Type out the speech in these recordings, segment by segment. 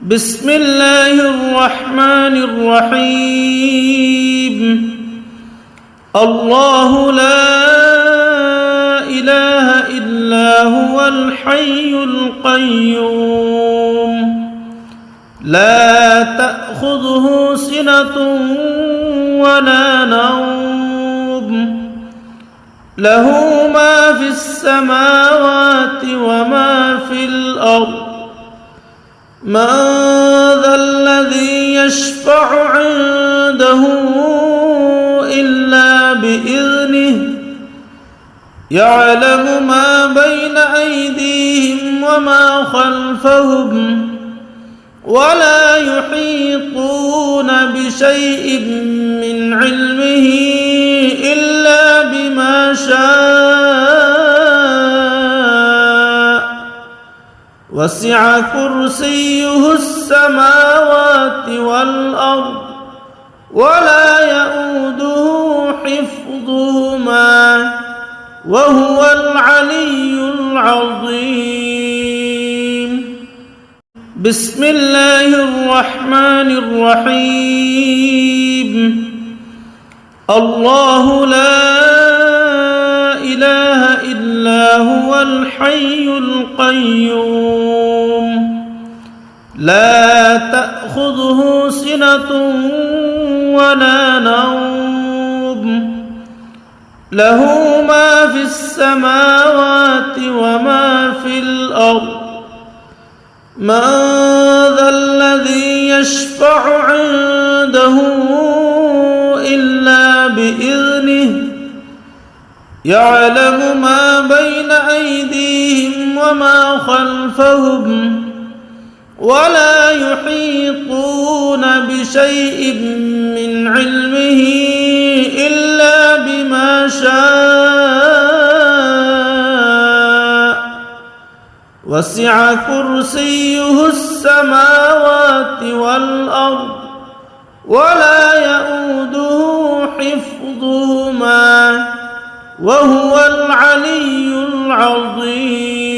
بسم الله الرحمن الرحيم الله لا إله إلا هو الحي القيوم لا تأخذه سنة ولا نوم له ما في السماوات وما في الأرض من ذا الذي يشفع عنده إلا بإذنه يعلم ما بين أيديهم وما خلفهم ولا يحيطون بشيء من علمه إلا بما شاء وسع كرسيه السماوات والأرض ولا يؤوده حفظهما وهو العلي العظيم بسم الله الرحمن الرحيم الله لا إله إلا هو الحي القيوم لا تأخذه سنة ولا نوم له ما في السماوات وما في الأرض من ذا الذي يشفع عنده إلا بإذنه يعلم ما بين أيديهم وما خلفهم ولا يحيطون بشيء من علمه إلا بما شاء وسع كرسيه السماوات والأرض ولا يؤوده حفظهما وهو العلي العظيم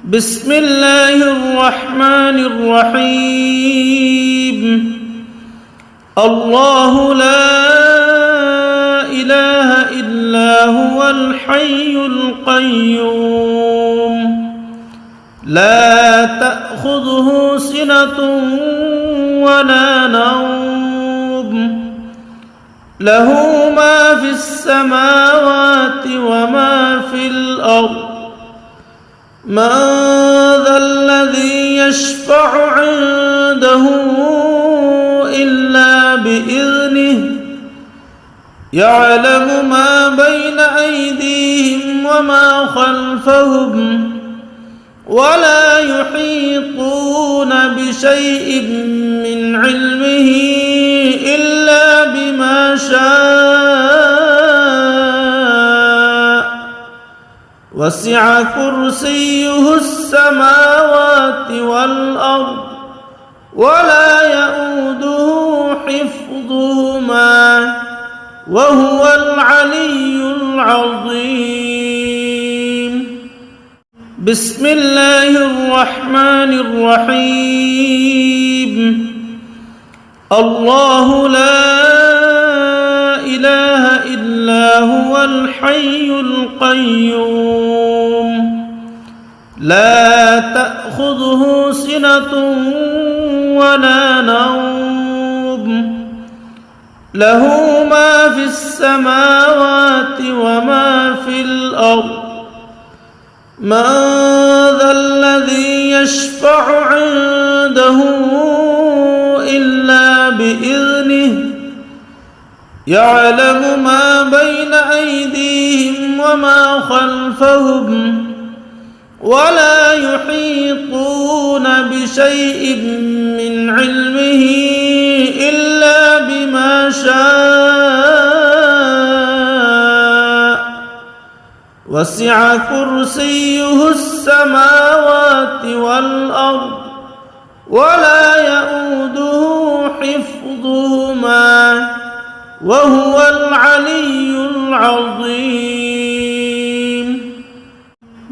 بسم الله الرحمن الرحيم الله لا إله إلا هو الحي القيوم لا تأخذه سنة ولا نوم له ما في السماوات وما في الأرض من ذا الذي يشفع عنده إلا بإذنه يعلم ما بين أيديهم وما خلفهم ولا يحيطون بشيء من علمه إلا بما شاء وسع كرسيه السماوات والأرض ولا يؤوده حفظهما وهو العلي العظيم بسم الله الرحمن الرحيم الله لا إله إلا هو الحي القيوم لا تأخذه سنة ولا نوم له ما في السماوات وما في الأرض من ذا الذي يشفع عنده إلا بإذنه يعلم ما بين أيديهم وما خلفهم ولا يحيطون بشيء من علمه إلا بما شاء وسع كرسيه السماوات والأرض ولا يؤوده حفظهما وهو العلي العظيم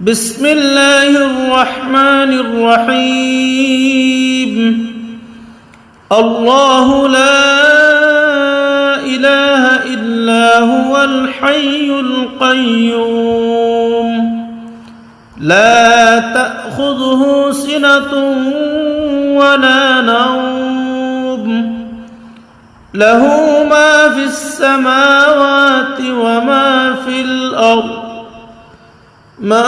بسم الله الرحمن الرحيم الله لا إله إلا هو الحي القيوم لا تأخذه سنة ولا نوم له ما في السماوات وما في الأرض من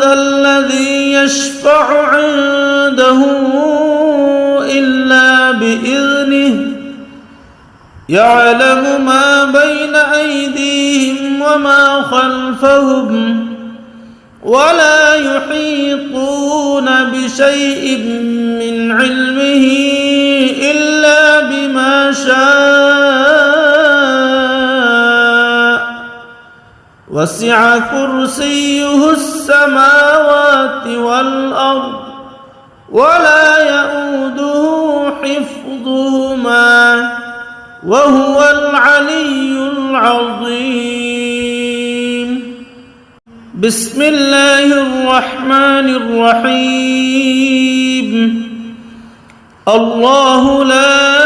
ذا الذي يشفع عنده إلا بإذنه يعلم ما بين أيديهم وما خلفهم ولا يحيطون بشيء من علمه إلا بما شاء وسع كرسيه السماوات والأرض ولا يؤوده حفظهما وهو العلي العظيم بسم الله الرحمن الرحيم الله لا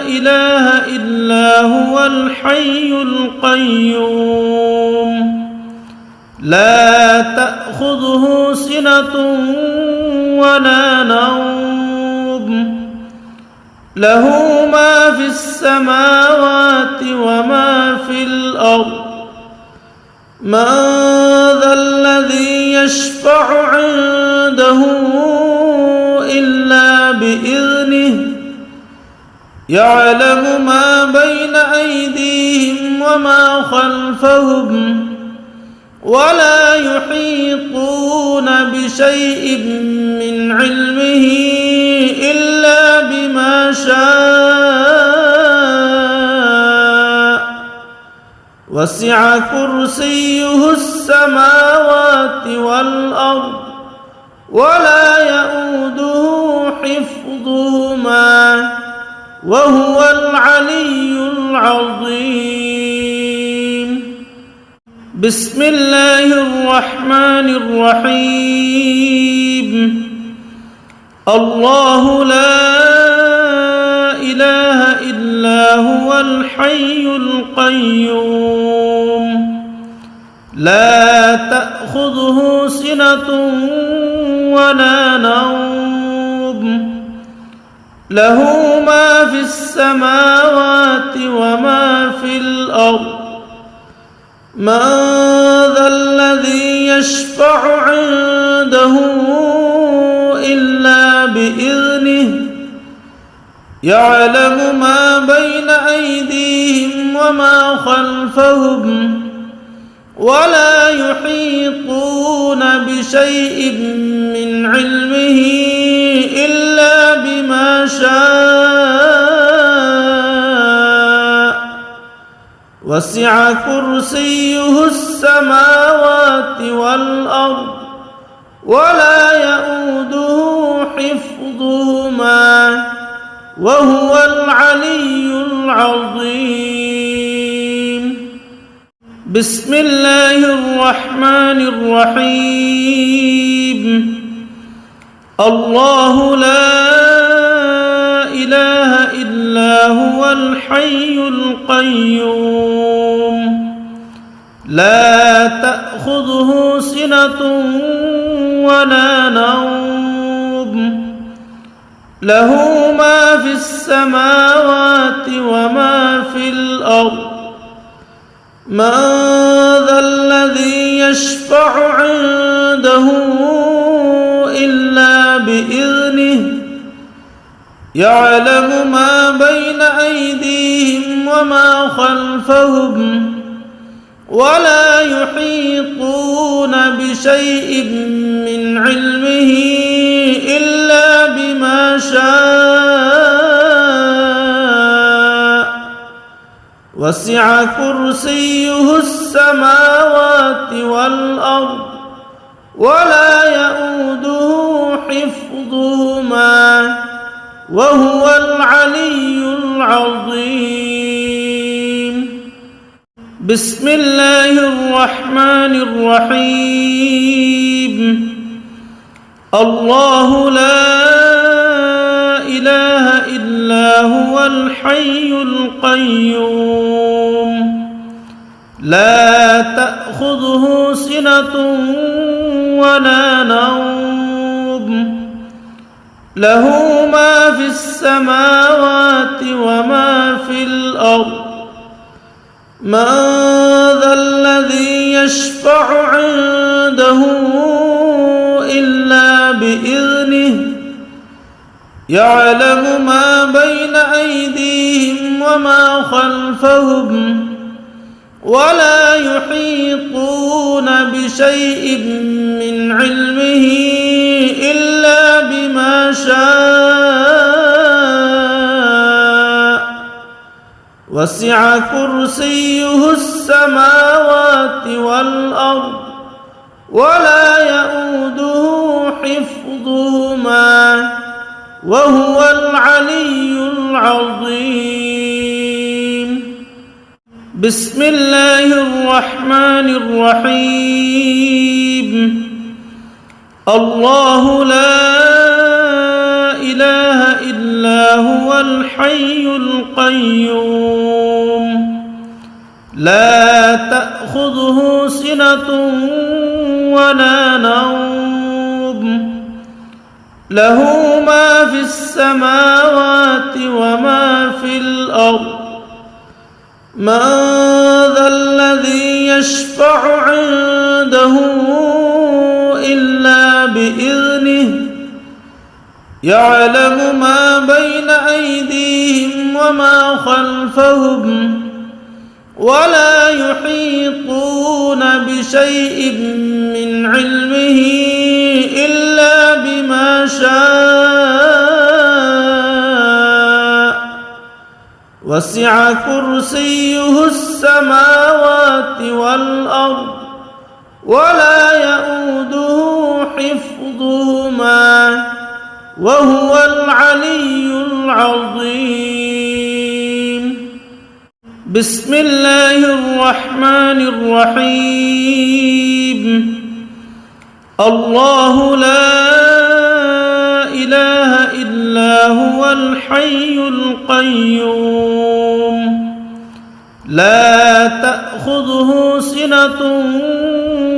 إله إلا هو الحي القيوم لا تأخذه سنة ولا نوم له ما في السماوات وما في الأرض من ذا الذي يشفع عنده إلا بإذنه يعلم ما بين أيديهم وما خلفهم ولا يحيطون بشيء من علمه إلا بما شاء وسع كرسيه السماوات والأرض ولا يؤوده حفظهما وهو العلي العظيم بسم الله الرحمن الرحيم الله لا إله إلا هو الحي القيوم لا تأخذه سنة ولا نوم له ما في السماوات وما في الأرض من ذا الذي يشفع عنده إلا بإذنه يعلم ما بين أيديهم وما خلفهم ولا يحيطون بشيء من علمه إلا بما شاء وسع كرسيه السماوات والأرض ولا يؤوده حفظهما وهو العلي العظيم بسم الله الرحمن الرحيم الله لا إله إلا هو الحي القيوم لا تأخذه سنة ولا نوم له ما في السماوات وما في الأرض من ذا الذي يشفع عنده إلا بإذنه يعلم ما بين أيديهم وما خلفهم ولا يحيطون بشيء من علمه إلا بما شاء وسع كرسيه السماوات والأرض ولا يؤوده حفظهما وهو العلي العظيم بسم الله الرحمن الرحيم الله لا إله هو الحي القيوم لا تأخذه سنة ولا نوم له ما في السماوات وما في الأرض من ذا الذي يشفع عنده إلا بإذنه يعلم ما بين أيديهم وما خلفهم ولا يحيطون بشيء من علمه إلا بما شاء وسع كرسيه السماوات والأرض ولا يؤوده حفظهما وهو العلي العظيم بسم الله الرحمن الرحيم الله لا إله إلا هو الحي القيوم لا تأخذه سنة ولا نوم له ما في السماوات وما في الأرض من ذا الذي يشفع عنده إلا بإذنه يعلم ما بين أيديهم وما خلفهم ولا يحيطون بشيء من علمه إلا بما شاء وسع كرسيه السماوات والأرض ولا يؤوده حفظهما وهو العلي العظيم بسم الله الرحمن الرحيم الله لا إله إلا هو الحي القيوم لا تأخذه سنة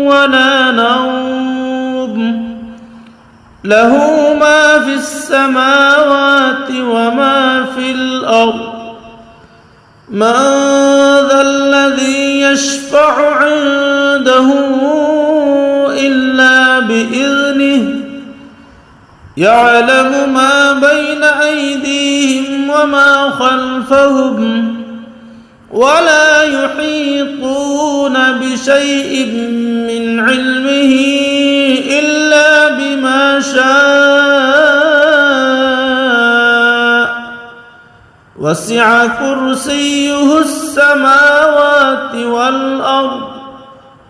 ولا نوم له ما في السماوات وما في الأرض من ذا الذي يشفع عنده إلا بإذنه يعلم ما بين أيديهم وما خلفهم ولا يحيطون بشيء من علمه إلا بما شاء وسع كرسيه السماوات والأرض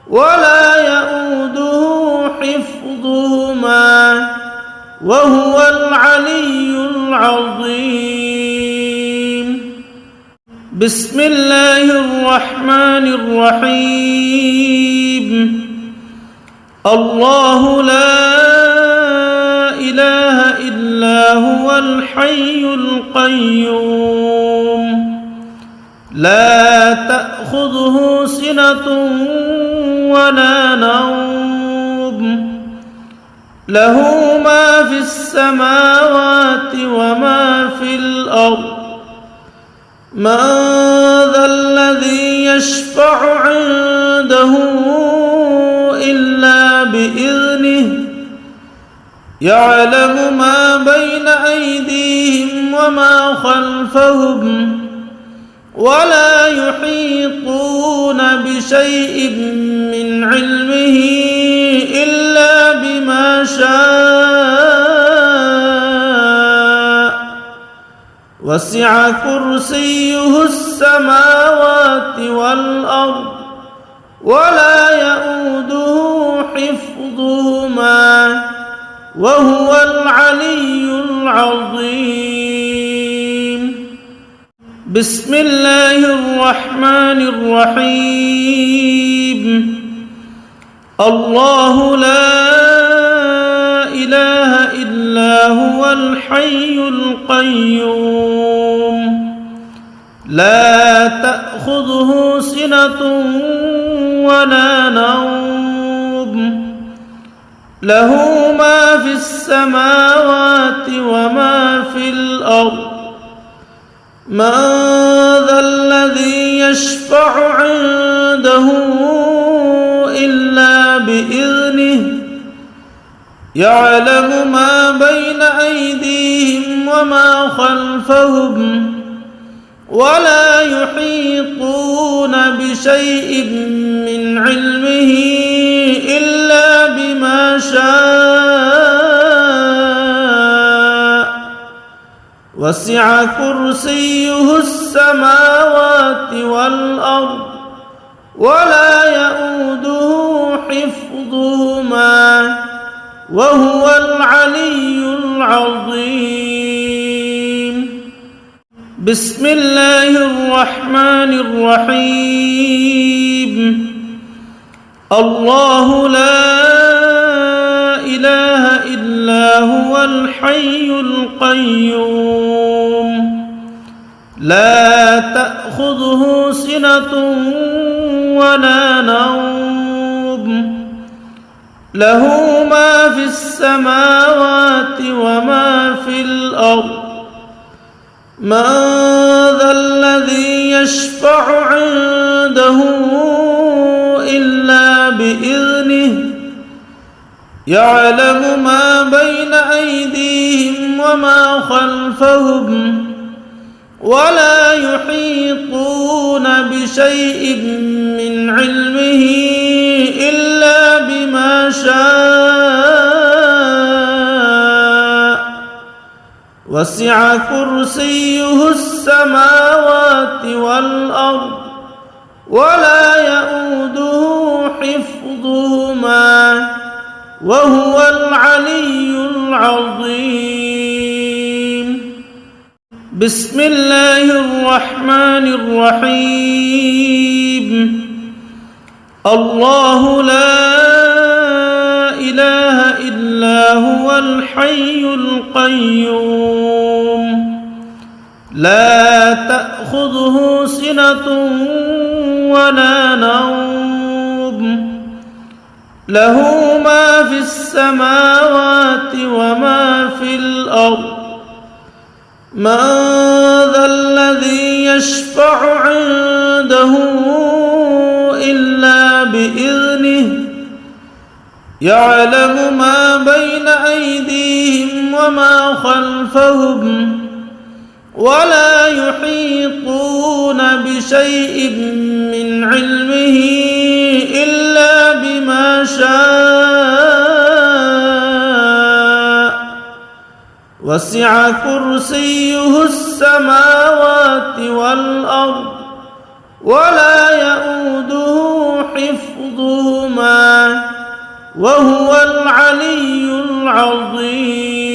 ولا يؤوده حفظهما وهو العلي العظيم بسم الله الرحمن الرحيم الله لا إله إلا هو الحي القيوم لا تأخذه سنة ولا نوم له ما في السماوات وما في الأرض من ذا الذي يشفع عنده إلا بإذنه يعلم ما بين أيديهم وما خلفهم ولا يحيطون بشيء من علمه إلا بما شاء وسع كرسيه السماوات والأرض ولا يؤوده حفظهما وهو العلي العظيم بسم الله الرحمن الرحيم الله لا إله إلا هو الحي القيوم لا تأخذه سنة ولا نوم له ما في السماوات وما في الأرض من ذا الذي يشفع عنده إلا بإذنه يعلم ما بين أيديهم وما خلفهم ولا يحيطون بشيء من علمه إلا بما شاء وسع كرسيه السماوات والأرض ولا يؤوده حفظهما وهو العلي العظيم بسم الله الرحمن الرحيم الله لا إله إلا هو الحي القيوم لا تأخذه سنة ولا نوم له ما في السماوات وما في الأرض من ذا الذي يشفع عنده إلا بإذنه يعلم ما بين أيديهم وما خلفهم ولا يحيطون بشيء من علمه إلا بما شاء وسع كرسيه السماوات والأرض ولا يؤوده حفظهما وهو العلي العظيم بسم الله الرحمن الرحيم الله لا إله إلا هو الحي القيوم لا تأخذه سنة ولا نوم له ما في السماوات وما في الأرض من ذا الذي يشفع عنده إلا بإذنه يعلم ما بين أيديهم وما خلفهم ولا يحيطون بشيء من علمه إلا بما شاء وسع كرسيه السماوات والأرض ولا يؤوده حفظهما وهو العلي العظيم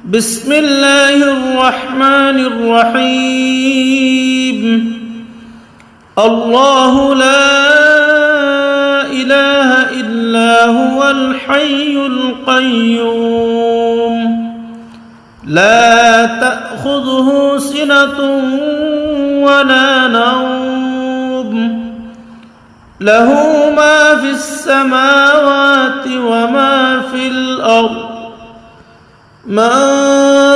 بسم الله الرحمن الرحيم الله لا إله إلا هو الحي القيوم لا تأخذه سنة ولا نوم له ما في السماوات وما في الأرض من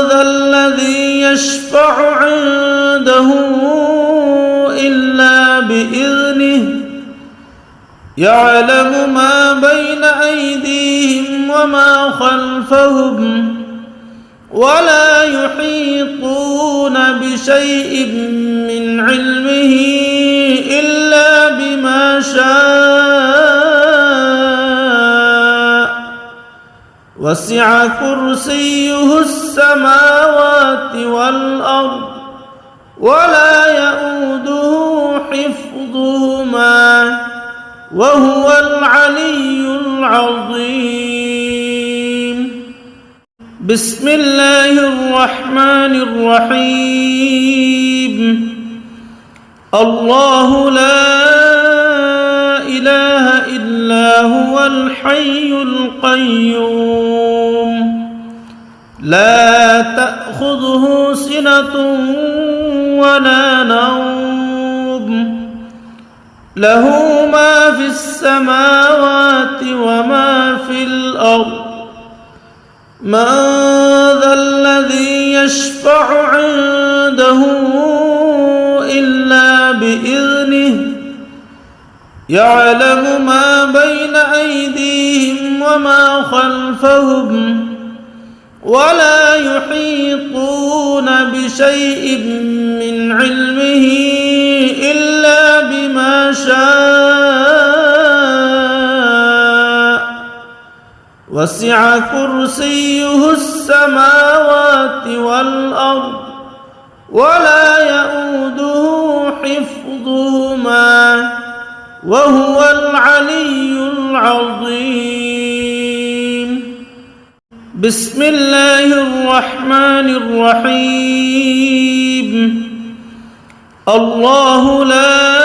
ذا الذي يشفع عنده إلا بإذنه يعلم ما بين أيديهم وما خلفهم ولا يحيطون بشيء من علمه إلا بما شاء وسع كرسيه السماوات والأرض ولا يؤوده حفظهما وهو العلي العظيم بسم الله الرحمن الرحيم الله لا إله إلا إلا هو الحي القيوم لا تأخذه سنة ولا نوم له ما في السماوات وما في الأرض من ذا الذي يشفع عنده إلا بإذنه يعلم ما بين أيديهم وما خلفهم ولا يحيطون بشيء من علمه إلا بما شاء وسع كرسيه السماوات والأرض ولا يؤوده حفظهما وهو العلي العظيم بسم الله الرحمن الرحيم الله لا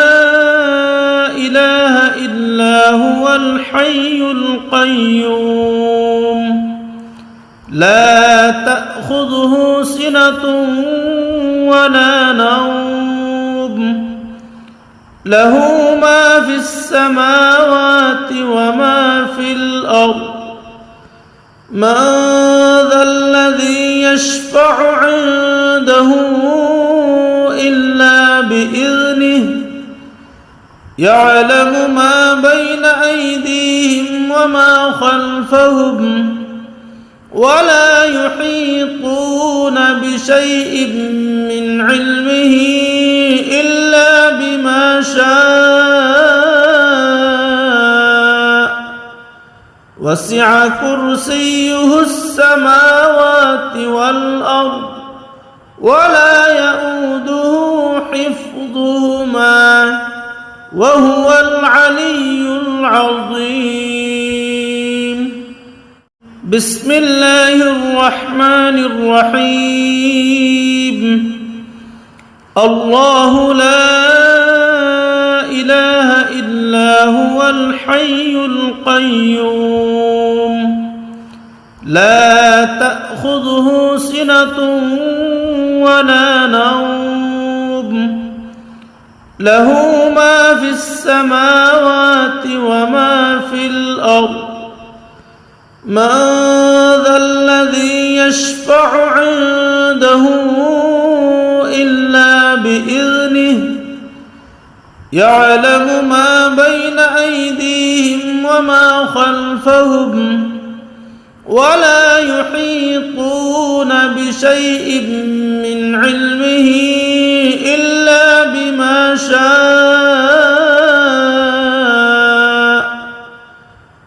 إله إلا هو الحي القيوم لا تأخذه سنة ولا نوم له ما في السماوات وما في الأرض من ذا الذي يشفع عنده إلا بإذنه يعلم ما بين أيديهم وما خلفهم ولا يحيطون بشيء من علمه إلا بما شاء وسع كرسيه السماوات والأرض ولا يؤوده حفظهما وهو العلي العظيم بسم الله الرحمن الرحيم الله لا إله إلا هو الحي القيوم لا تأخذه سنة ولا نوم له ما في السماوات وما في الأرض من ذا الذي يشفع عنده إلا بإذنه يعلم ما بين أيديهم وما خلفهم ولا يحيطون بشيء من علمه إلا بما شاء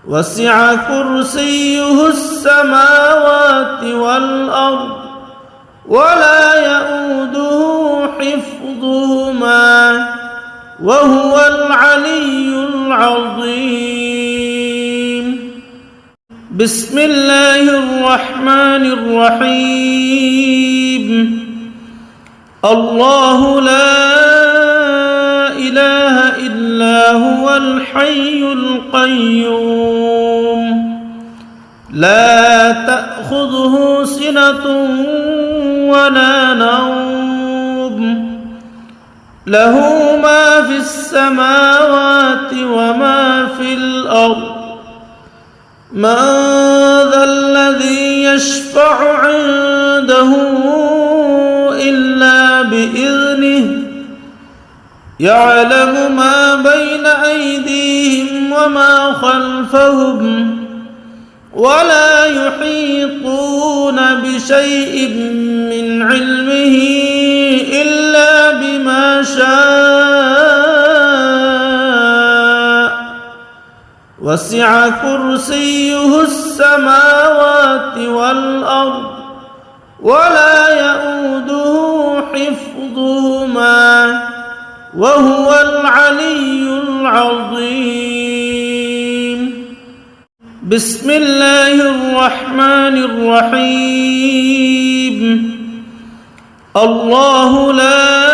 وسع كرسيه السماوات والأرض ولا يؤوده حفظهما وهو العلي العظيم بسم الله الرحمن الرحيم الله لا إله إلا هو الحي القيوم لا تأخذه سنة ولا نوم له ما في السماوات وما في الأرض من ذا الذي يشفع عنده إلا بإذنه يعلم ما بين أيديهم وما خلفهم ولا يحيطون بشيء من علمه إلا بما شاء وسع كرسيه السماوات والأرض ولا يؤوده حفظهما وهو العلي العظيم بسم الله الرحمن الرحيم الله لا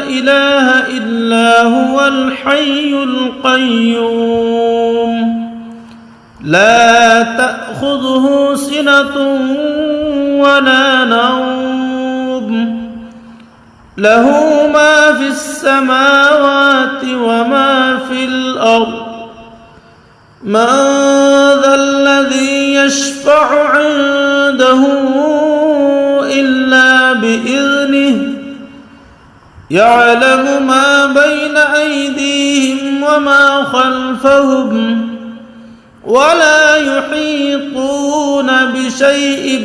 إله إلا إلا هو الحي القيوم لا تأخذه سنة ولا نوم له ما في السماوات وما في الأرض من ذا الذي يشفع عنده إلا بإذنه يعلم ما بين أيديهم وما خلفهم ولا يحيطون بشيء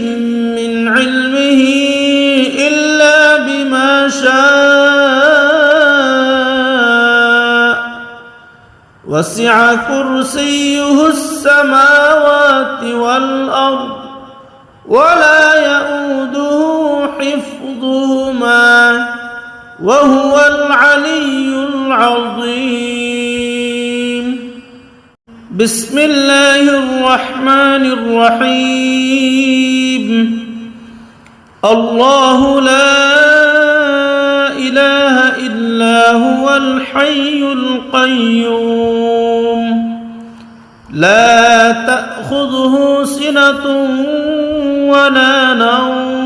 من علمه إلا بما شاء وسع كرسيه السماوات والأرض ولا يؤوده حفظهما وهو العلي العظيم بسم الله الرحمن الرحيم الله لا إله إلا هو الحي القيوم لا تأخذه سنة ولا نوم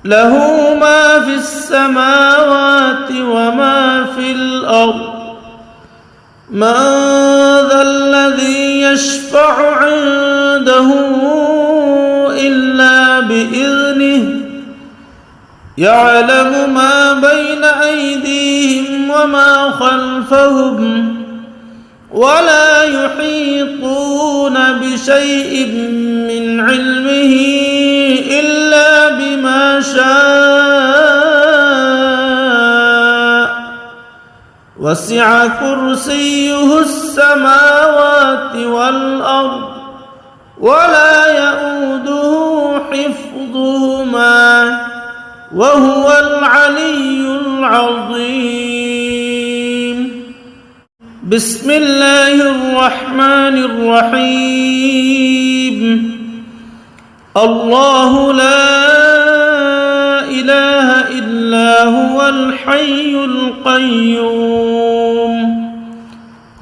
له ما في السماوات وما في الأرض من ذا الذي يشفع عنده إلا بإذنه يعلم ما بين أيديهم وما خلفهم ولا يحيطون بشيء من علمه إلا بما شاء وسع كرسيه السماوات والأرض ولا يؤوده حفظهما وهو العلي العظيم بسم الله الرحمن الرحيم الله لا إله إلا هو الحي القيوم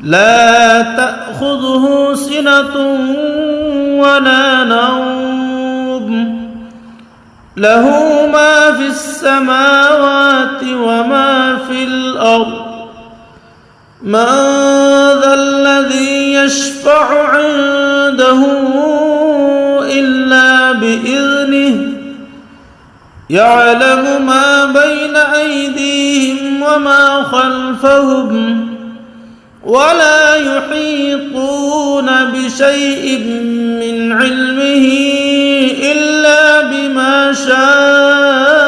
لا تأخذه سنة ولا نوم له ما في السماوات وما في الأرض من ذا الذي يشفع عنده إلا بإذنه يعلم ما بين أيديهم وما خلفهم ولا يحيطون بشيء من علمه إلا بما شاء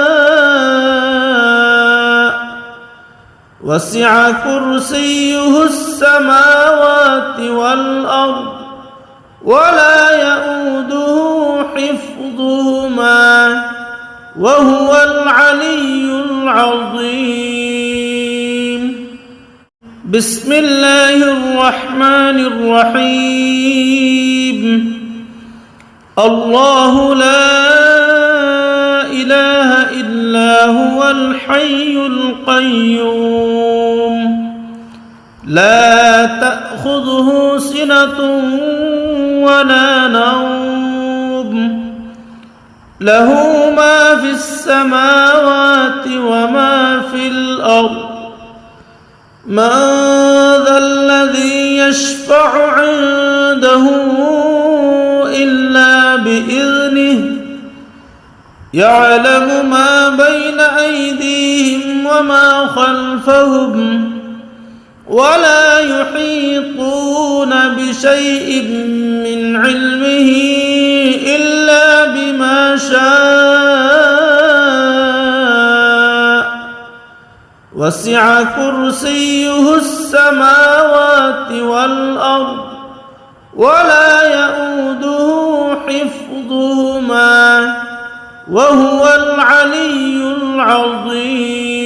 وسع كرسيه السماوات والأرض ولا يؤوده حفظهما وهو العلي العظيم بسم الله الرحمن الرحيم الله لا إله إلا هو الحي القيوم لا تأخذه سنة ولا نوم له ما في السماوات وما في الأرض من ذا الذي يشفع عنده إلا بإذنه يعلم ما بين أيديهم وما خلفهم ولا يحيطون بشيء من علمه إلا بما شاء وسع كرسيه السماوات والأرض ولا يؤوده حفظهما وهو العلي العظيم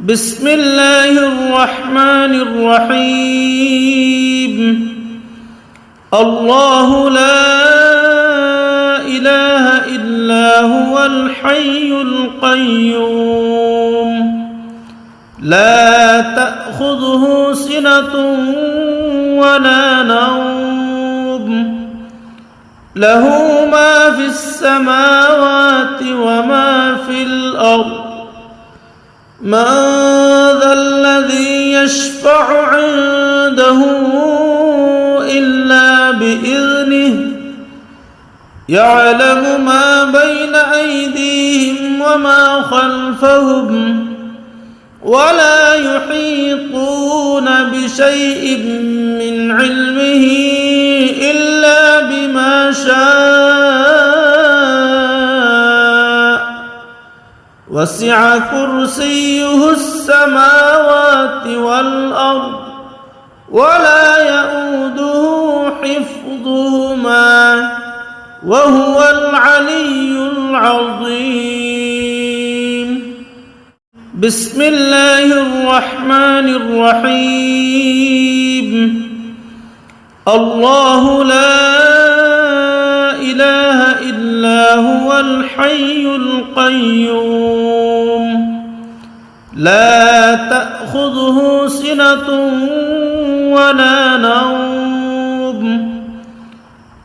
بسم الله الرحمن الرحيم الله لا إله إلا هو الحي القيوم لا تأخذه سنة ولا نوم له ما في السماوات وما في الأرض من ذا الذي يشفع عنده إلا بإذنه يعلم ما بين أيديهم وما خلفهم ولا يحيطون بشيء من علمه إلا بما شاء وسع كرسيه السماوات والأرض ولا يؤوده حفظهما وهو العلي العظيم بسم الله الرحمن الرحيم الله لا إله إلا هو الحي القيوم لا تأخذه سنة ولا نوم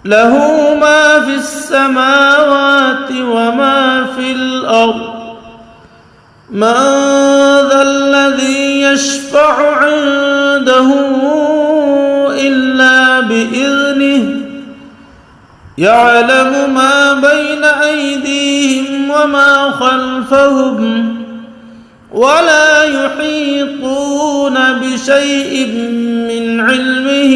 له ما في السماوات وما في الأرض من ذا الذي يشفع عنده إلا بإذنه يعلم ما بين أيديهم وما خلفهم ولا يحيطون بشيء من علمه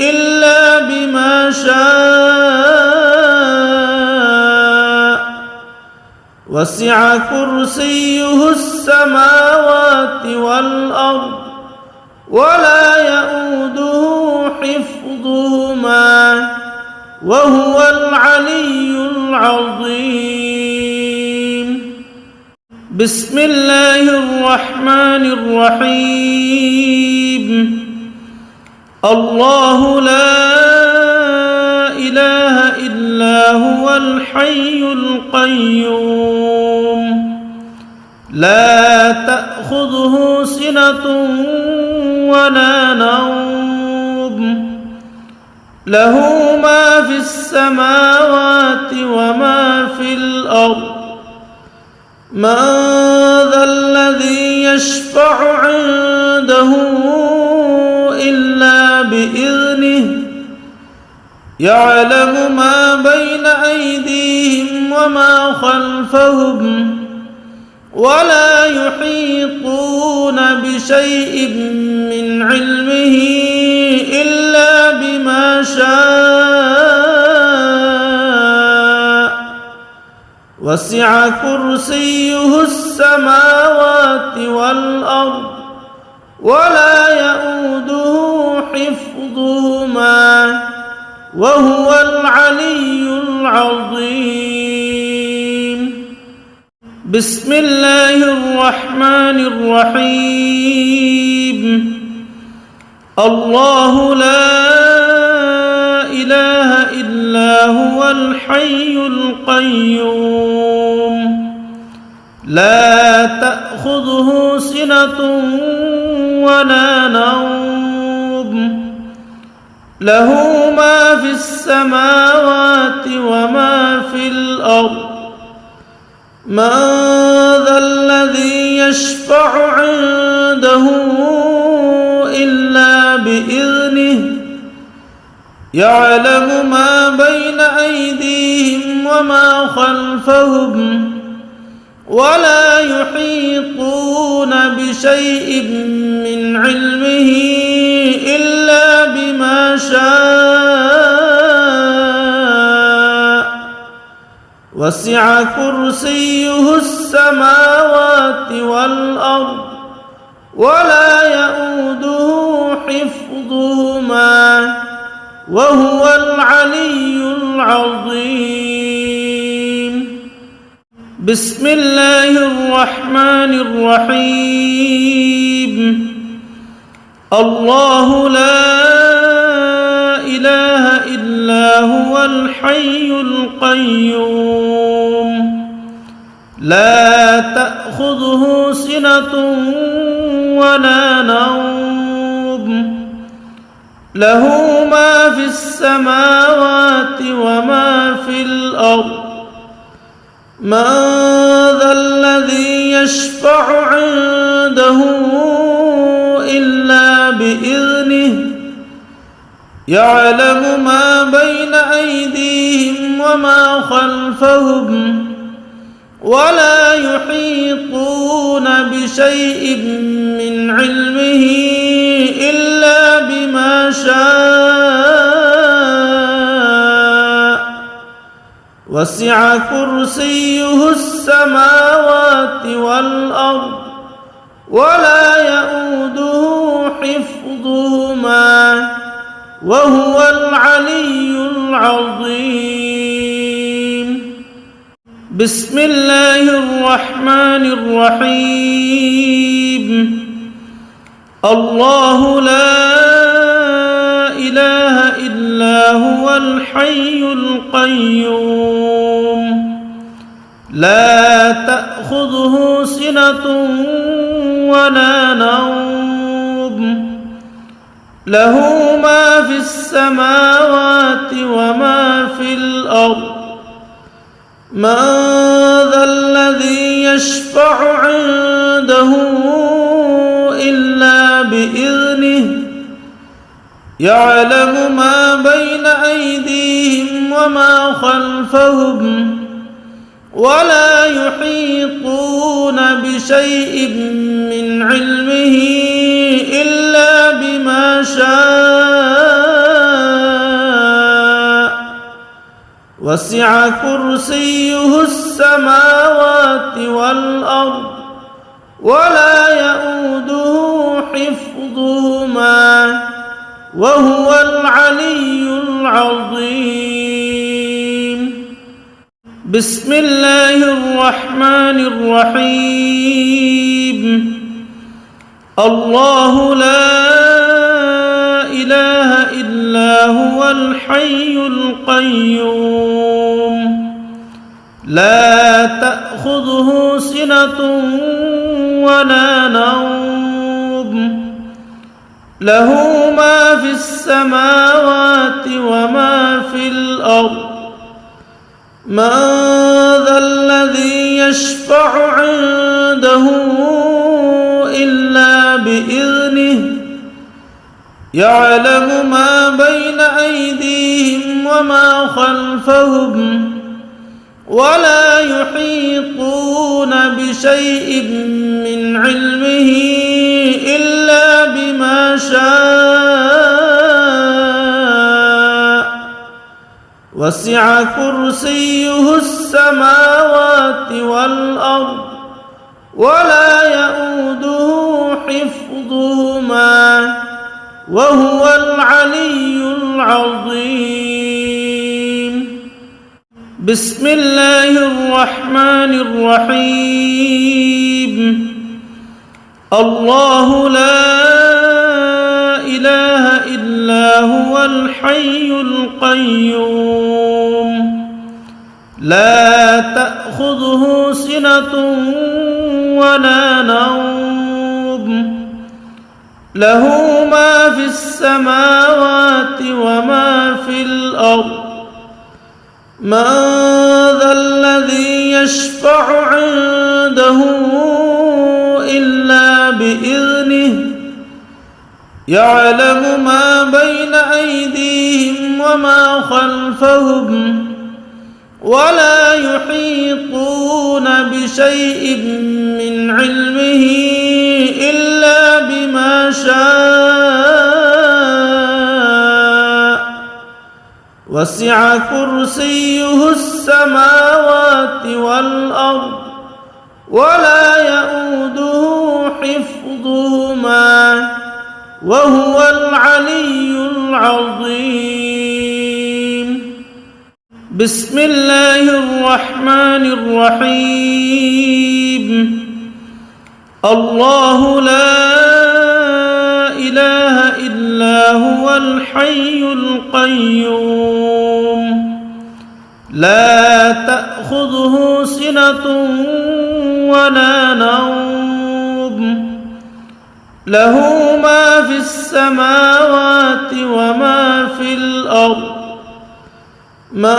إلا بما شاء وسع كرسيه السماوات والأرض ولا يؤوده حفظهما وهو العلي العظيم بسم الله الرحمن الرحيم الله لا إله إلا هو الحي القيوم لا تأخذه سنة ولا نوم له ما في السماوات وما في الأرض من ذا الذي يشفع عنده إلا بإذنه يعلم ما بين أيديهم وما خلفهم ولا يحيطون بشيء من علمه إلا بما شاء وسع كرسيه السماوات والأرض ولا يؤوده حفظهما وهو العلي العظيم بسم الله الرحمن الرحيم الله لا إله إلا هو الحي القيوم لا تأخذه سنة ولا نوم له ما في السماوات وما في الأرض من ذا الذي يشفع عنده إلا بإذنه يعلم ما بين أيديهم وما خلفهم ولا يحيطون بشيء من علمه إلا بما شاء وسع كرسيه السماوات والأرض ولا يؤوده حفظهما وهو العلي العظيم بسم الله الرحمن الرحيم الله لا إله إلا هو الحي القيوم لا تأخذه سنة ولا نوم له ما في السماوات وما في الأرض من ذا الذي يشفع عنده إلا بإذنه يعلم ما بين أيديهم وما خلفهم ولا يحيطون بشيء من علمه إلا بما شاء وسع كرسيه السماوات والأرض ولا يؤوده حفظهما وهو العلي العظيم بسم الله الرحمن الرحيم الله لا إله إلا هو الحي القيوم لا تأخذه سنة ولا نوم له ما في السماوات وما في الأرض من ذا الذي يشفع عنده إلا بإذنه يعلم ما بين أيديهم وما خلفهم ولا يحيطون بشيء من علمه إلا بما شاء وسع كرسيه السماوات والأرض ولا يؤوده حفظهما وهو العلي العظيم بسم الله الرحمن الرحيم الله لا إله إلا هو الحي القيوم لا تأخذه سنة ولا نوم له ما في السماوات وما في الأرض من ذا الذي يشفع عنده إلا بإذنه يعلم ما بين أيديهم وما خلفهم ولا يحيطون بشيء من علمه إلا بما شاء وسع كرسيه السماوات والأرض ولا يؤوده حفظهما وهو العلي العظيم بسم الله الرحمن الرحيم الله لا إله إلا هو الحي القيوم لا تأخذه سنة ولا نوم له ما في السماوات وما في الأرض من ذا الذي يشفع عنده إلا بإذنه يعلم ما بين أيديهم وما خلفهم ولا يحيطون بشيء من علمه إلا بما شاء وسع كرسيه السماوات والأرض ولا يؤوده حفظهما وهو العلي العظيم بسم الله الرحمن الرحيم الله لا إله إلا إلا هو الحي القيوم لا تأخذه سنة ولا نوم له ما في السماوات وما في الأرض من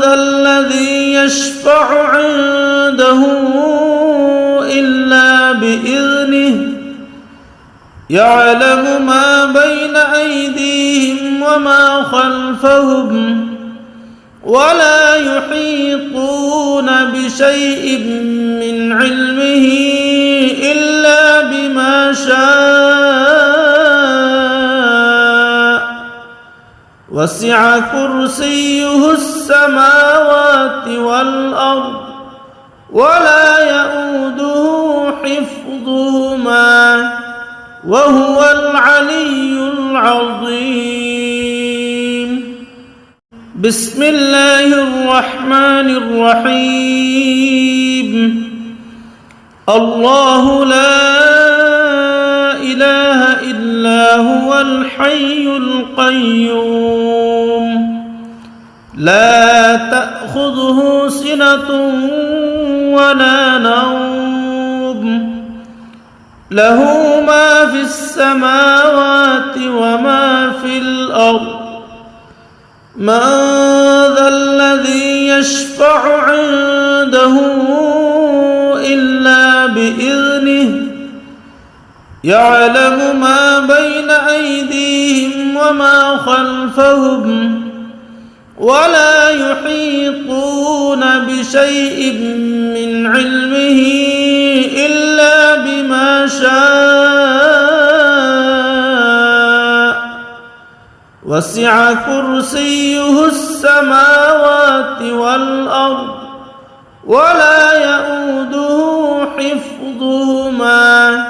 ذا الذي يشفع عنده إلا بإذنه يعلم ما بين أيديهم وما خلفهم ولا يحيطون بشيء من علمه إلا بما شاء وسع كرسيه السماوات والأرض ولا يؤوده حفظهما وهو العلي العظيم بسم الله الرحمن الرحيم الله لا إله إلا هو الحي القيوم لا تأخذه سنة ولا نوم له ما في السماوات وما في الأرض من ذا الذي يشفع عنده إلا بإذنه يعلم ما بين أيديهم وما خلفهم ولا يحيطون بشيء من علمه إلا بما شاء وسع كرسيه السماوات والأرض ولا يؤوده حفظهما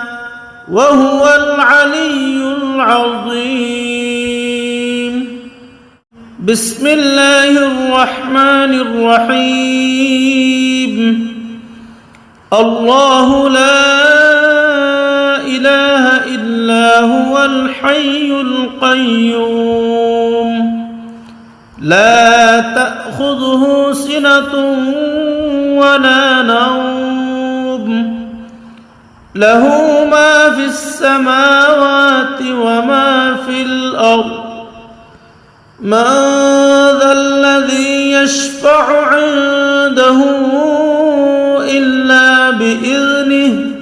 وهو العلي العظيم بسم الله الرحمن الرحيم الله لا إله إلا هو الحي القيوم لا تأخذه سنة ولا نوم له ما في السماوات وما في الأرض من ذا الذي يشفع عنده إلا بإذنه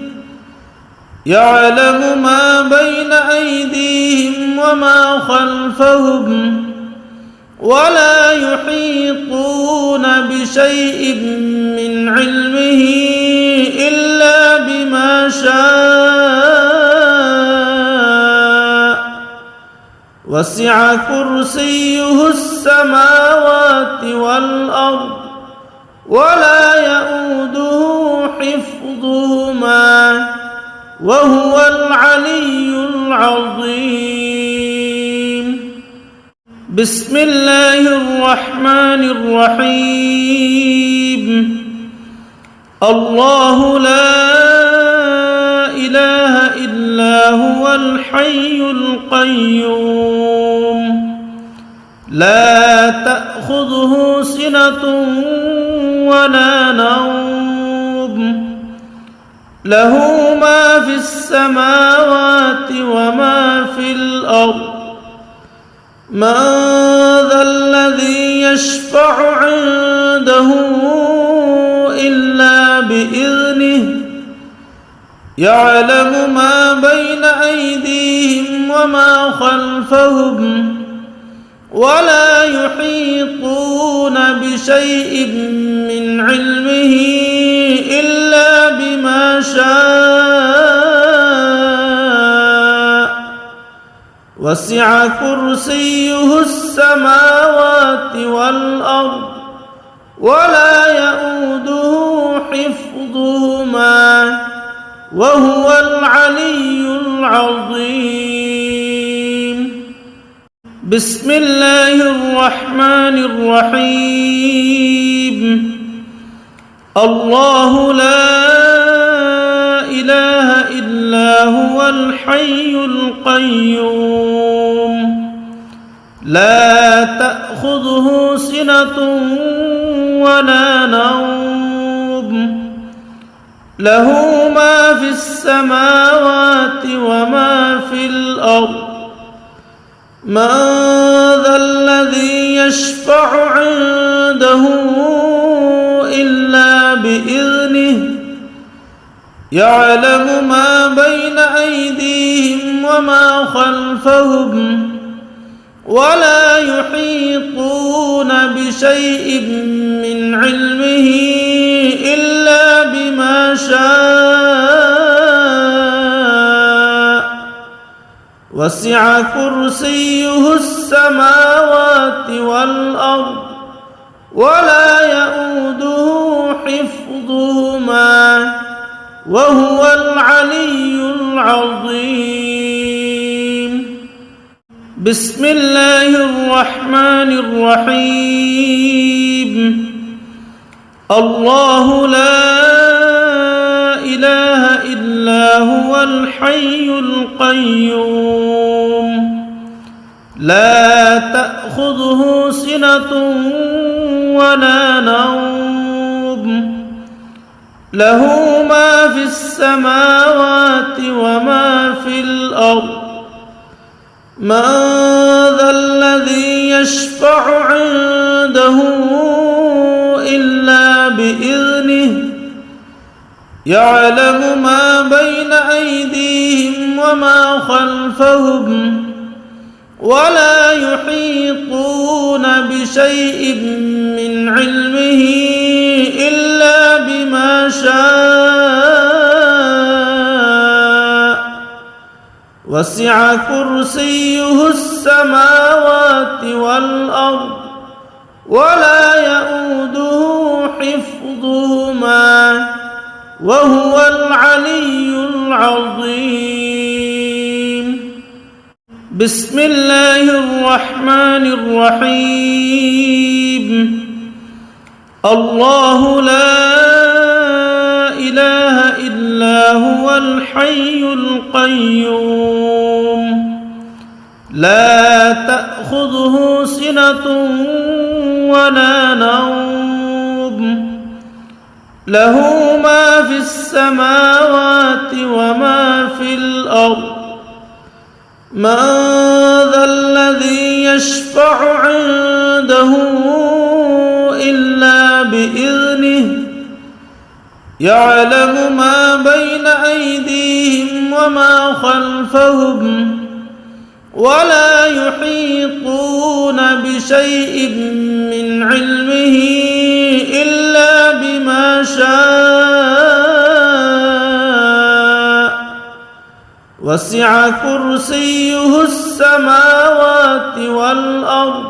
يعلم ما بين أيديهم وما خلفهم ولا يحيطون بشيء من علمه إلا بما شاء وسع كرسيه السماوات والأرض ولا يؤوده حفظهما وهو العلي العظيم بسم الله الرحمن الرحيم الله لا إله إلا هو الحي القيوم لا تأخذه سنة ولا نوم له ما في السماوات وما في الأرض من ذا الذي يشفع عنده إلا بإذنه يعلم ما بين أيديهم وما خلفهم ولا يحيطون بشيء من علمه إلا بما شاء وسع كرسيه السماوات والأرض ولا يؤوده حفظهما وهو العلي العظيم بسم الله الرحمن الرحيم الله لا إله إلا هو الحي القيوم لا تأخذه سنة ولا نوم له ما في السماوات وما في الأرض من ذا الذي يشفع عنده إلا بإذنه يعلم ما بين أيديهم وما خلفهم ولا يحيطون بشيء من علمه إلا بما شاء وسع كرسيه السماوات والأرض ولا يؤوده حفظهما وهو العلي العظيم. بسم الله الرحمن الرحيم. الله لا إله إلا هو الحي القيوم لا تأخذه سنة ولا نوم له ما في السماوات وما في الأرض من ذا الذي يشفع عنده إلا بإذنه يعلم ما بين أيديهم وما خلفهم ولا يحيطون بشيء من علمه إلا بما شاء وسع كرسيه السماوات والأرض ولا يؤوده حفظهما وهو العلي العظيم. بسم الله الرحمن الرحيم. الله لا إله إلا هو الحي القيوم لا تأخذه سنة ولا نوم له ما في السماوات وما في الأرض من ذا الذي يشفع عنده إلا بإذنه يعلم ما بين أيديهم وما خلفهم ولا يحيطون بشيء من علمه إلا بما شاء وسع كرسيه السماوات والأرض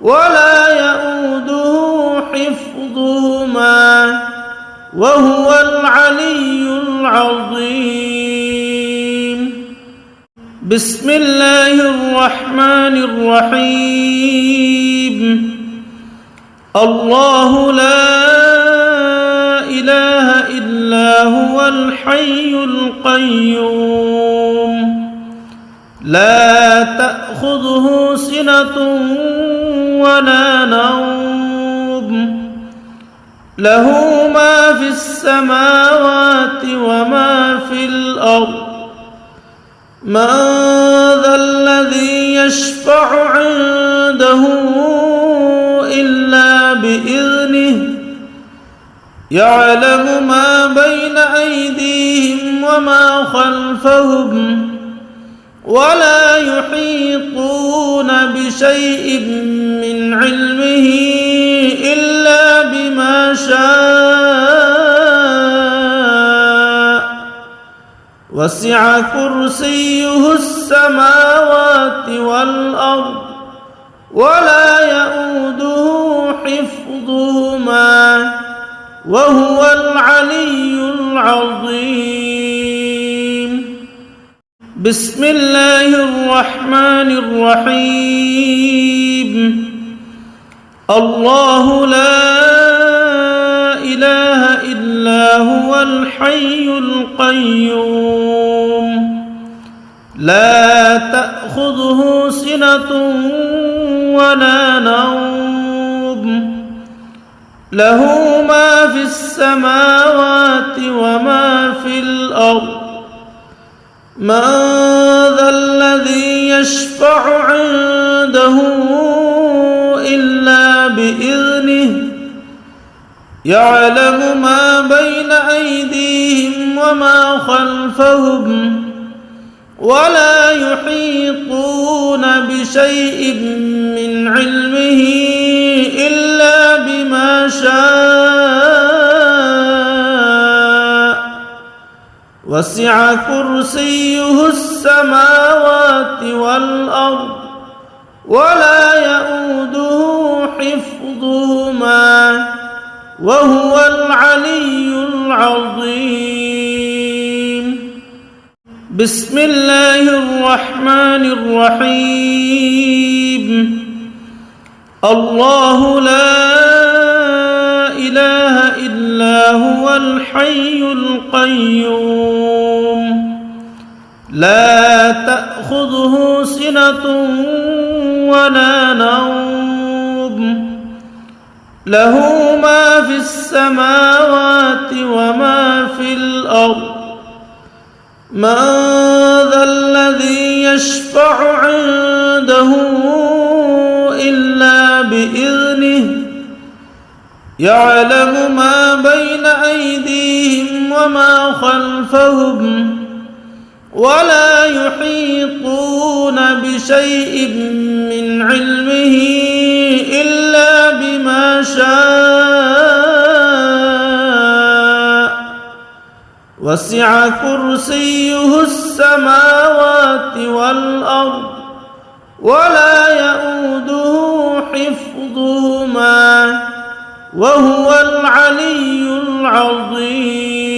ولا يؤوده حفظهما وهو العلي العظيم. بسم الله الرحمن الرحيم. الله لا إله إلا هو الحي القيوم لا تأخذه سنة ولا نوم له ما في السماوات وما في الأرض من ذا الذي يشفع عنده إلا بإذنه يعلم ما بين أيديهم وما خلفهم ولا يحيطون بشيء من علمه إلا بما شاء وسع كرسيه السماوات والأرض ولا يؤوده حفظهما وهو العلي العظيم. بسم الله الرحمن الرحيم. الله لا إله إلا هو الحي القيوم لا تأخذه تأخذه سنة ولا نوم له ما في السماوات وما في الأرض من ذا الذي يشفع عنده إلا بإذنه يعلم ما بين أيديهم وما خلفهم ولا يحيطون بشيء من علمه إلا بما شاء وسع كرسيه السماوات والأرض ولا يؤوده حفظهما وهو العلي العظيم. بسم الله الرحمن الرحيم. الله لا إله إلا هو الحي القيوم لا تأخذه سنة ولا نوم له ما في السماوات وما في الأرض من ذا الذي يشفع عنده إلا بإذنه يعلم ما بين أيديهم وما خلفهم ولا يحيطون بشيء من علمه إلا بما شاء وسع كرسيه السماوات والأرض ولا يؤوده حفظهما وهو العلي العظيم.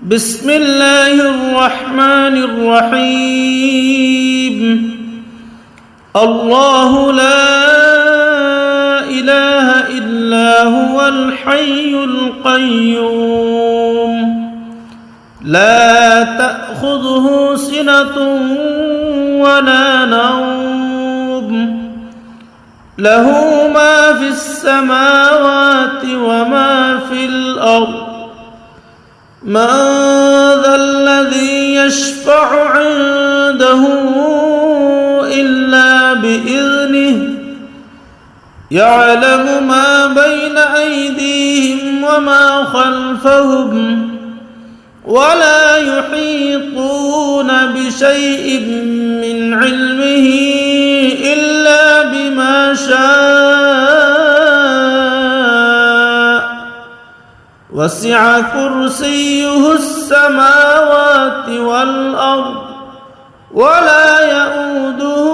بسم الله الرحمن الرحيم. الله لا إله إلا هو الحي القيوم لا تأخذه سنة ولا نوم له ما في السماوات وما في الأرض من ذا الذي يشفع عنده إلا بإذنه يعلم ما بين أيديهم وما خلفهم ولا يحيطون بشيء من علمه إلا بما شاء وسع كرسيه السماوات والأرض ولا يؤوده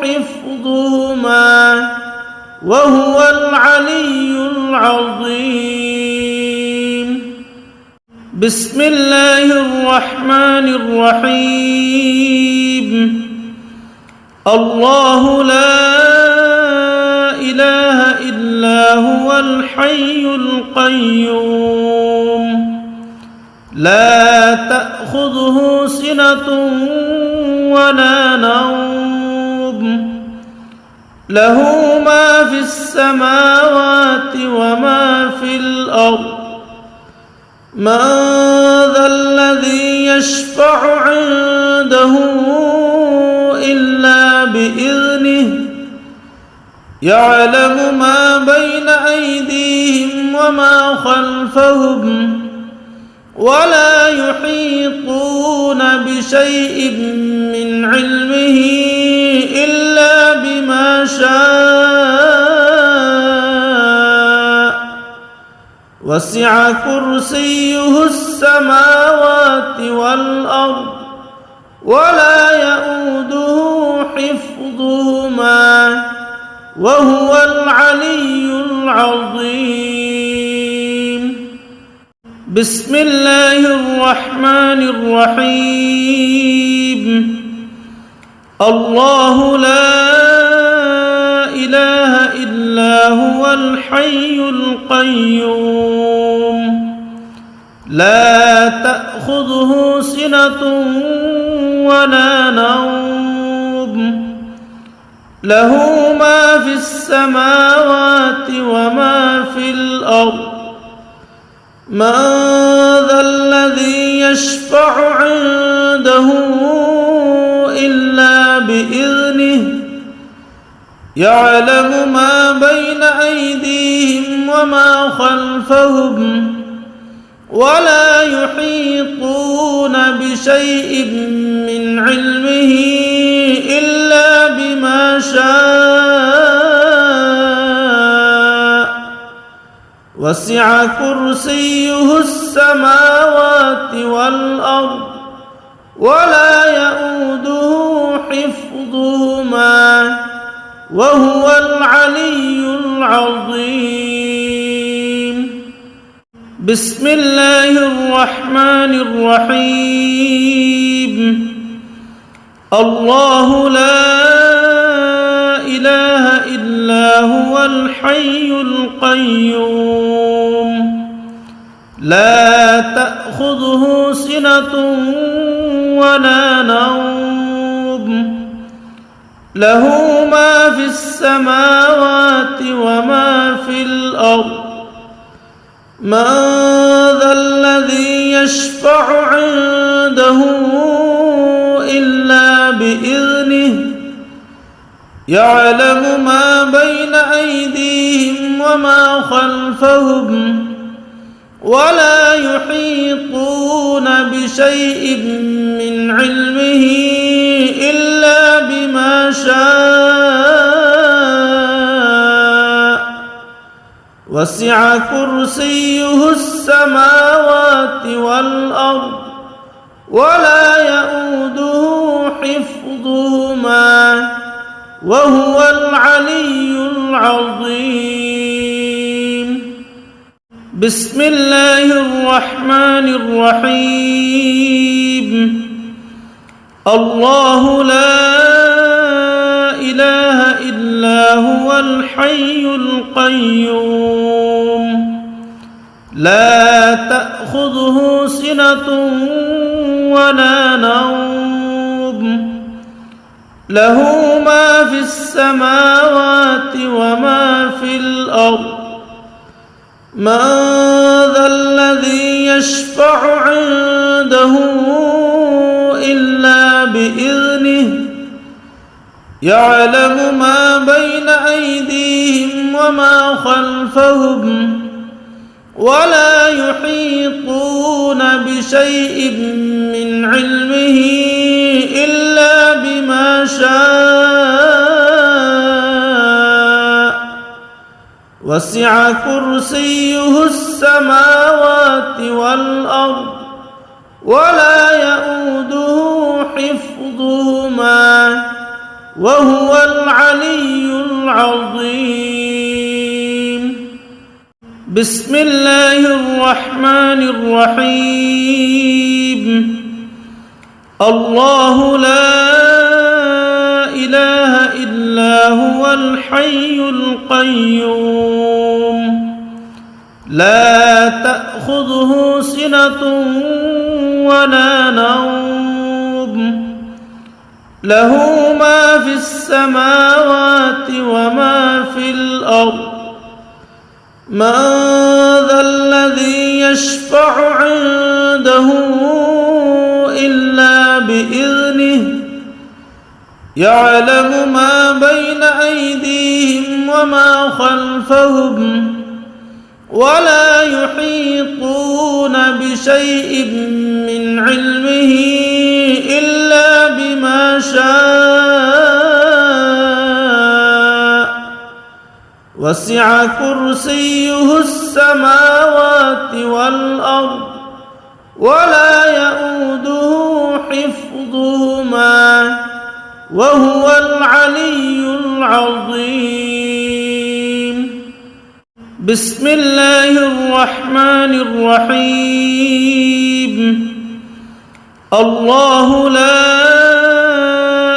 حفظهما وهو العلي العظيم. بسم الله الرحمن الرحيم. الله لا إله إلا هو الحي القيوم لا تأخذه سنة ولا نوم له ما في السماوات وما في الأرض من ذا الذي يشفع عنده إلا بإذنه يعلم ما بين أيديهم وما خلفهم ولا يحيطون بشيء من علمه إلا بما شاء وسع كرسيه السماوات والأرض ولا يؤوده حفظهما وهو العلي العظيم. بسم الله الرحمن الرحيم. الله لا إله إلا هو الحي القيوم لا تأخذه سنة ولا نوم له ما في السماوات وما في الأرض من ذا الذي يشفع عنده إلا بإذنه يعلم ما بين أيديهم وما خلفهم ولا يحيطون بشيء من علمه إلا بما شاء وسع كرسيه السماوات والأرض ولا يؤوده حفظهما وهو العلي العظيم بسم الله الرحمن الرحيم الله لا إله إلا هو الحي القيوم لا تأخذه سنة ولا نوم له ما في السماوات وما في الأرض من ذا الذي يشفع عنده إلا بإذنه يعلم ما بين أيديهم وما خلفهم ولا يحيطون بشيء من علمه إلا بما شاء وسع كرسيه السماوات والأرض ولا يؤوده حفظهما وهو العلي العظيم بسم الله الرحمن الرحيم الله لا إله إلا هو الحي القيوم لا تأخذه سنة ولا نوم له ما في السماوات وما في الأرض من ذا الذي يشفع عنده إلا بإذنه يعلم ما بين أيديهم وما خلفهم ولا يحيطون بشيء من علمه إلا بما شاء وسع كرسيه السماوات والأرض ولا يؤوده حفظهما وهو العلي العظيم بسم الله الرحمن الرحيم الله لا إله إلا هو الحي القيوم لا تأخذه سنة ولا نوم له ما في السماوات وما في الأرض من ذا الذي يشفع عنده إلا بإذنه يعلم ما بين أيديهم وما خلفهم ولا يحيطون بشيء من علمه إلا بما شاء وسع كرسيه السماوات والأرض ولا يؤوده حفظهما وهو العلي العظيم بسم الله الرحمن الرحيم الله لا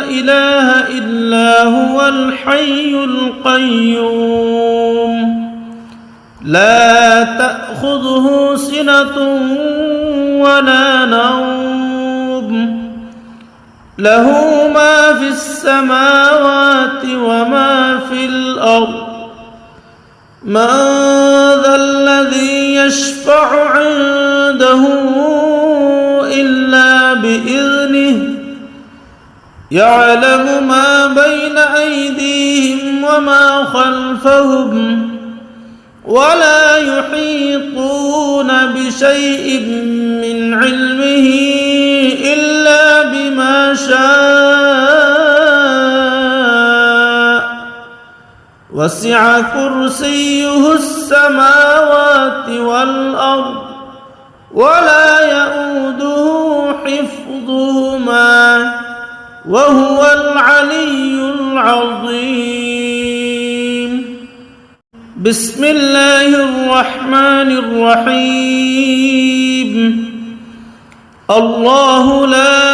إله إلا هو الحي القيوم لا تأخذه سنة ولا نوم له ما في السماوات وما في الأرض من ذا الذي يشفع عنده إلا بإذنه يعلم ما بين أيديهم وما خلفهم ولا يحيطون بشيء من علمه إلا بما شاء وسع كرسيه السماوات والأرض ولا يؤوده حفظهما وهو العلي العظيم بسم الله الرحمن الرحيم الله لا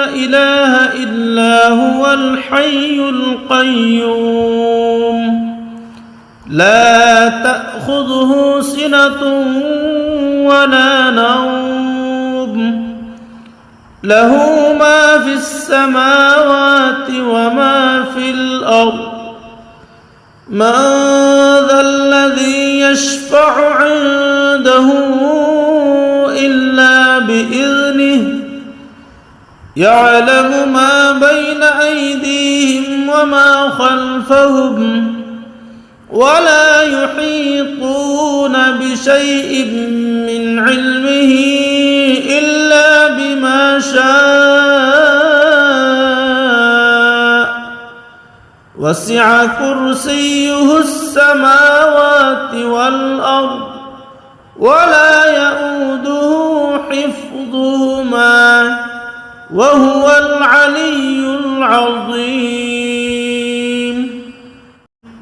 إله إلا هو الحي القيوم لا تأخذه سنة ولا نوم له ما في السماوات وما في الأرض من ذا الذي يشفع عنده إلا بإذنه يعلم ما بين أيديهم وما خلفهم ولا يحيطون بشيء من علمه إلا بما شاء وسع كرسيه السماوات والأرض ولا يؤوده حفظهما وهو العلي العظيم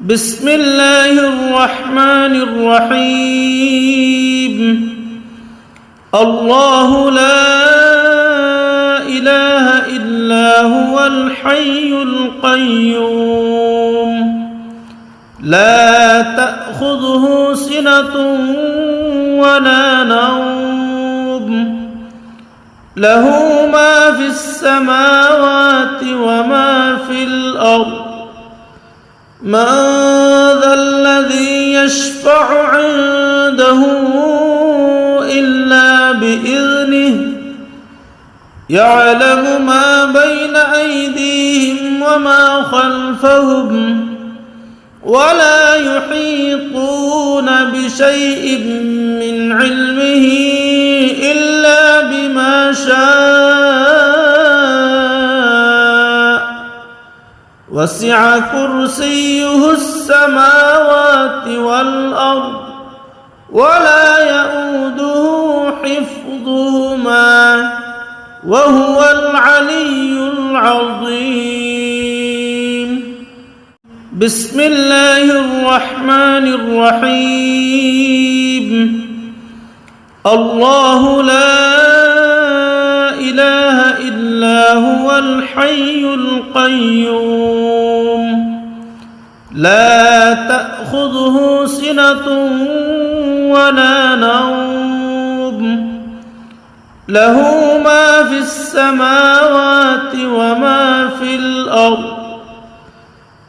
بسم الله الرحمن الرحيم الله لا إله إلا هو الحي القيوم لا تأخذه سنة ولا نوم له ما في السماوات وما في الأرض من ذا الذي يشفع عنده إلا بإذنه يعلم ما بين أيديهم وما خلفهم ولا يحيطون بشيء من علمه إلا بما شاء وسع كرسيه السماوات والأرض ولا يؤوده حفظهما وهو العلي العظيم بسم الله الرحمن الرحيم الله لا إله إلا هو الحي القيوم لا تأخذه سنة ولا نوم له ما في السماوات وما في الأرض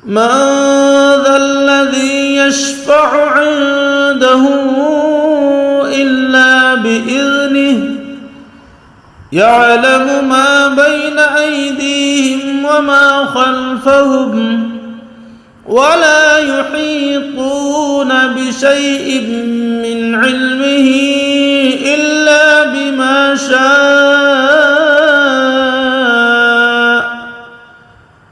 من ذا الذي يشفع عنده إلا بإذنه يعلم ما بين أيديهم وما خلفهم ولا يحيطون بشيء من علمه إلا بما شاء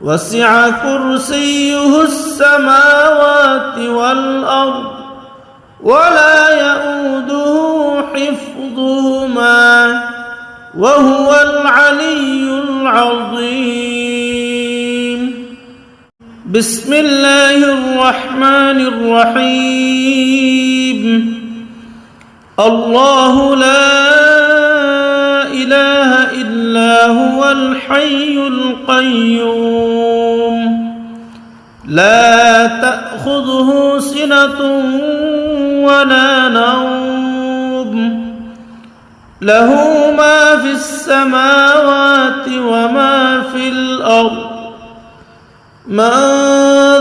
وسع كرسيه السماوات والأرض ولا يؤوده حفظهما وهو العلي العظيم بسم الله الرحمن الرحيم الله لا إله إلا هو الحي القيوم لا تأخذه سنة ولا نوم له ما في السماوات السماوات وما في الأرض من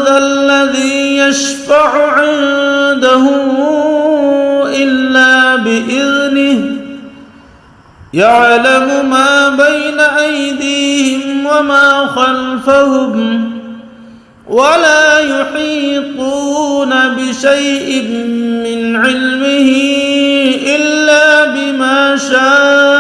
ذا الذي يشفع عنده إلا بإذنه يعلم ما بين أيديهم وما خلفهم ولا يحيطون بشيء من علمه إلا بما شاء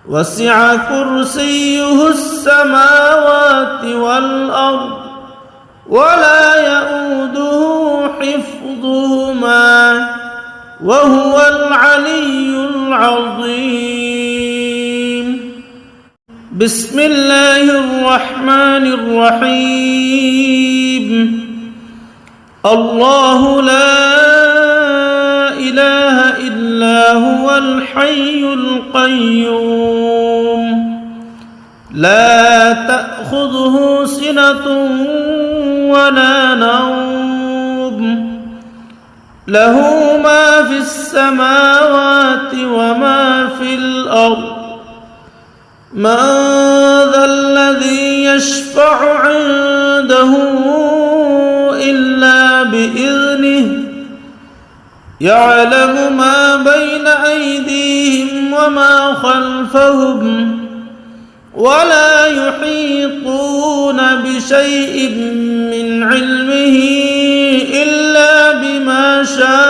وسع كرسيه السماوات والأرض ولا يؤوده حفظهما وهو العلي العظيم. بسم الله الرحمن الرحيم. الله لا إله إلا هو الحي القيوم لا تأخذه سنة ولا نوم له ما في السماوات وما في الأرض من ذا الذي يشفع عنده إلا بإذنه يعلم ما بين أيديهم وما خلفهم ولا يحيطون بشيء من علمه إلا بما شاء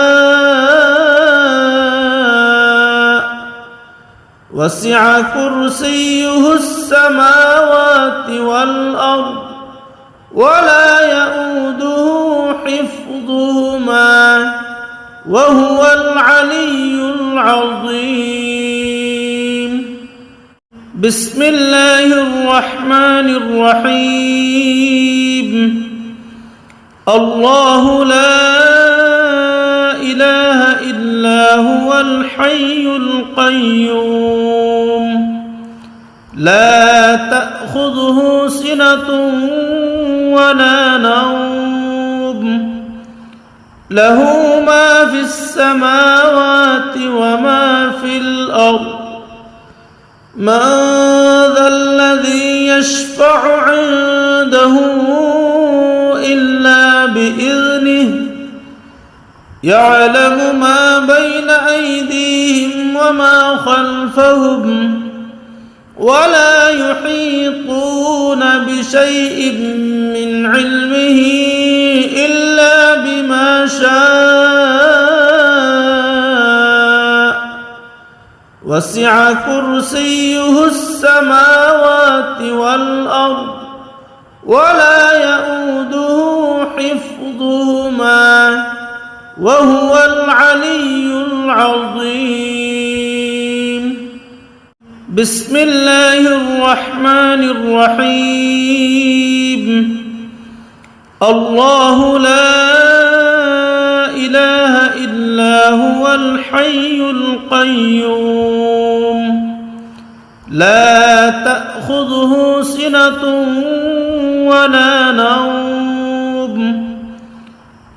وسع كرسيه السماوات والأرض ولا يؤوده حفظهما وهو العلي العظيم. بسم الله الرحمن الرحيم. الله لا إله إلا هو الحي القيوم لا تأخذه سنة ولا نوم له ما في السماوات وما في الأرض من ذا الذي يشفع عنده إلا بإذنه يعلم ما بين أيديهم وما خلفهم ولا يحيطون بشيء من علمه إلا بما شاء وسع كرسيه السماوات والأرض ولا يؤوده حفظهما وهو العلي العظيم. بسم الله الرحمن الرحيم. الله لا إله إلا هو الحي القيوم لا تأخذه سنة ولا نوم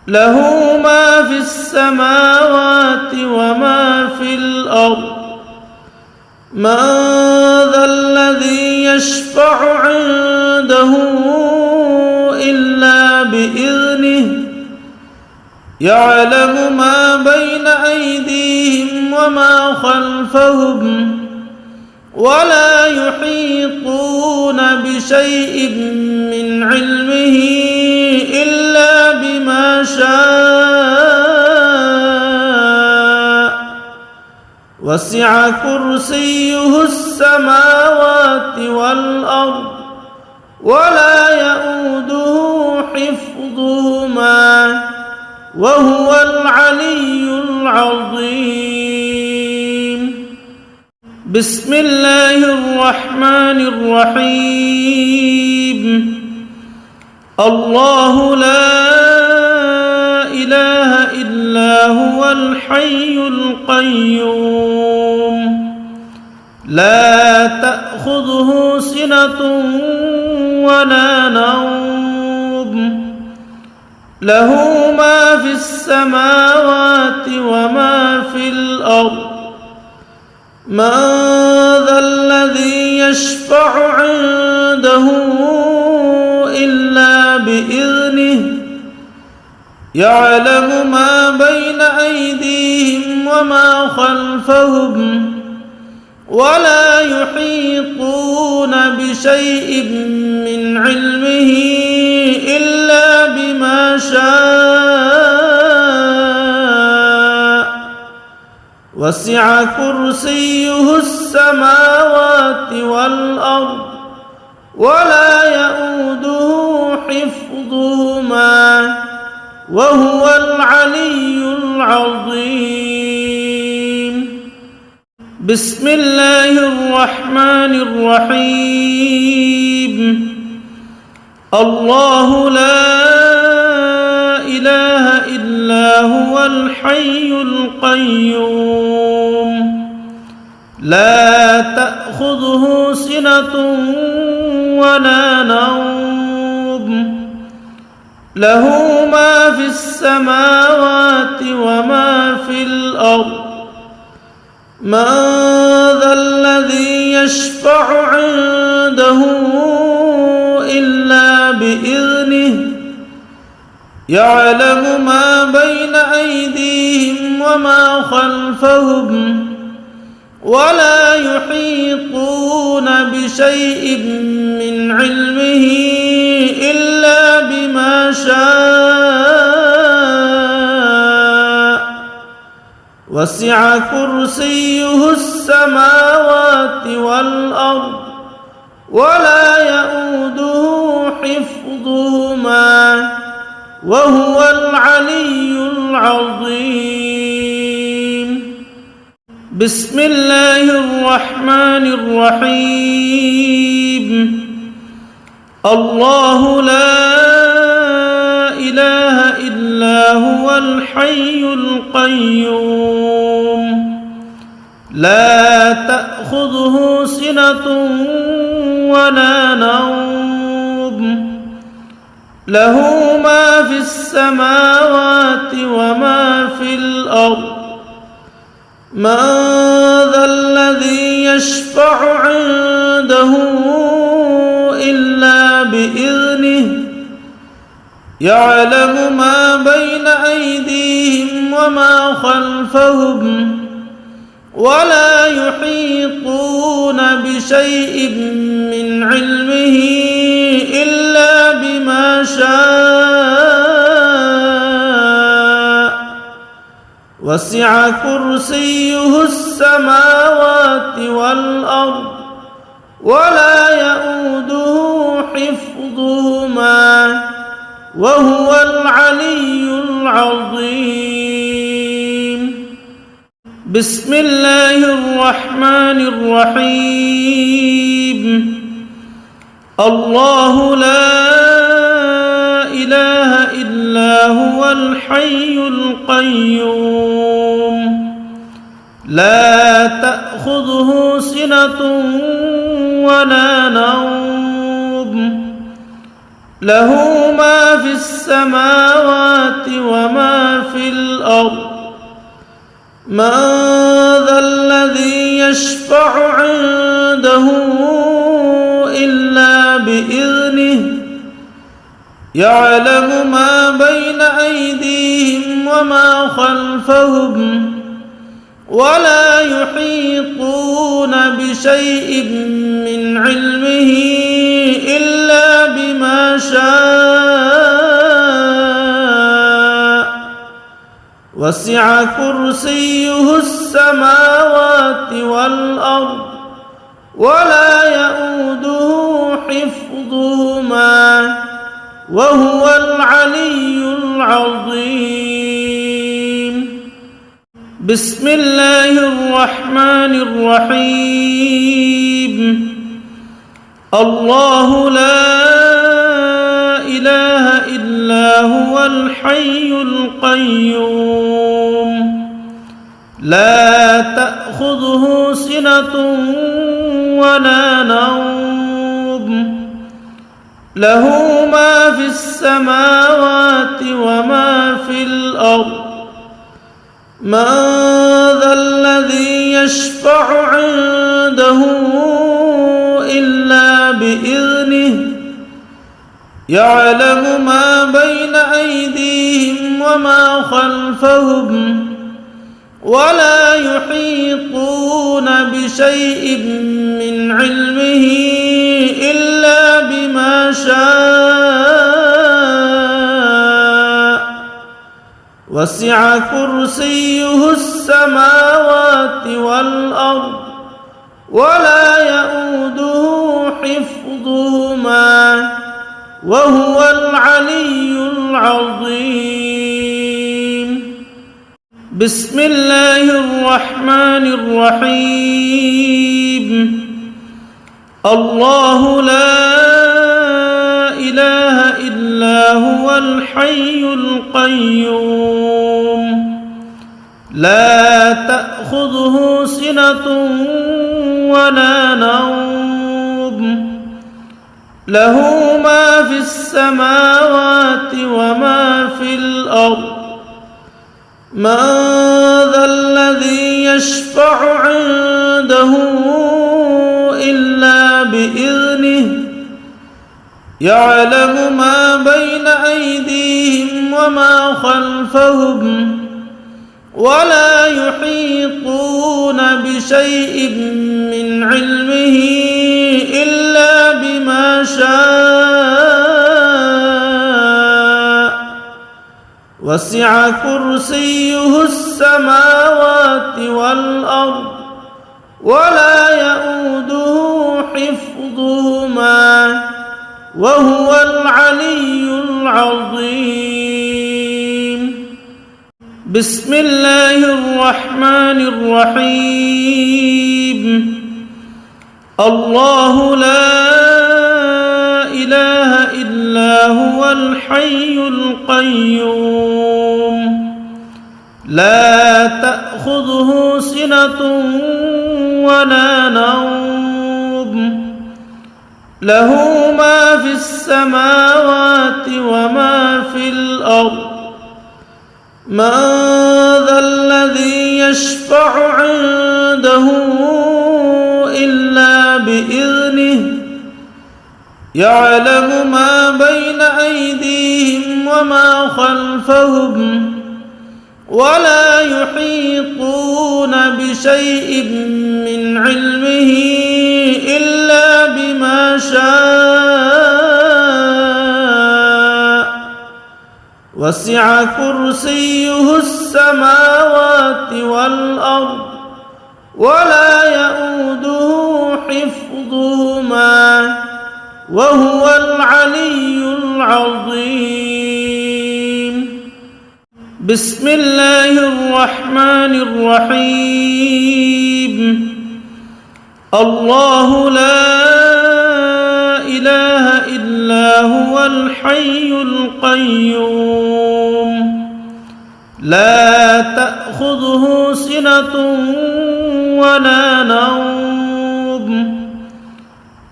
له ما في السماوات وما في الأرض من ذا الذي يشفع عنده إلا بإذنه يعلم ما بين أيديهم وما خلفهم ولا يحيطون بشيء من علمه إلا بما شاء وسع كرسيه السماوات والأرض ولا يؤوده حفظهما وهو العلي العظيم. بسم الله الرحمن الرحيم. الله لا إله إلا هو الحي القيوم لا تأخذه سنة ولا نوم له ما في السماوات وما في الأرض من ذا الذي يشفع عنده إلا بإذنه يعلم ما بين أيديهم وما خلفهم ولا يحيطون بشيء من علمه إلا بما شاء وسع كرسيه السماوات والأرض ولا يؤوده حفظهما وهو العلي العظيم. بسم الله الرحمن الرحيم. الله لا إله إلا هو الحي القيوم لا تأخذه سنة ولا نوم له ما في السماوات وما في الأرض من ذا الذي يشفع عنده إلا بإذنه يعلم ما بين أيديهم وما خلفهم ولا يحيطون بشيء من علمه إلا بما شاء وسع كرسيه السماوات والأرض ولا يؤوده حفظهما وهو العلي العظيم. بسم الله الرحمن الرحيم. الله لا إله إلا هو الحي القيوم لا تأخذه سنة ولا نوم له ما في السماوات وما في الأرض من ذا الذي يشفع عنده إلا بإذنه يعلم ما بين أيديهم وما خلفهم ولا يحيطون بشيء من علمه إلا بما شاء وسع كرسيه السماوات والأرض ولا يؤوده حفظهما وهو العلي العظيم. بسم الله الرحمن الرحيم. الله لا إله إلا هو الحي القيوم لا تأخذه سنة ولا نوم له ما في السماوات وما في الأرض من ذا الذي يشفع عنده إلا بإذنه يعلم ما بين أيديهم وما خلفهم ولا يحيطون بشيء من علمه إلا بما شاء وسع كرسيه السماوات والأرض ولا يؤوده حفظهما وهو العلي العظيم. بسم الله الرحمن الرحيم. الله لا إله إلا هو الحي القيوم لا تأخذه سنة ولا نوم له ما في السماوات وما في الأرض من ذا الذي يشفع عنده إلا بإذنه يعلم ما بين أيديهم وما خلفهم ولا يحيطون بشيء من علمه إلا بما شاء وسع كرسيه السماوات والأرض ولا يؤوده حفظهما وهو العلي العظيم. بسم الله الرحمن الرحيم. الله لا إله إلا هو الحي القيوم لا تأخذه سنة ولا نوم له ما في السماوات وما في الأرض من ذا الذي يشفع عنده إلا بإذنه يعلم ما بين أيديهم وما خلفهم ولا يحيطون بشيء من علمه إلا بما شاء وسع كرسيه السماوات والأرض ولا يؤوده حفظهما وهو العلي العظيم. بسم الله الرحمن الرحيم. الله لا إله إلا هو الحي القيوم لا تأخذه سنة ولا نوم له ما في السماوات وما في الأرض من ذا الذي يشفع عنده إلا بإذنه يعلم ما بين أيديهم وما خلفهم ولا يحيطون بشيء من علمه إلا بما شاء وسع كرسيه السماوات والأرض ولا يؤوده حفظهما وهو العلي العظيم. بسم الله الرحمن الرحيم. الله لا إله إلا هو الحي القيوم لا تأخذه سنة ولا نوم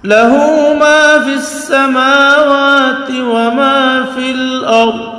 له ما في السماوات وما في الأرض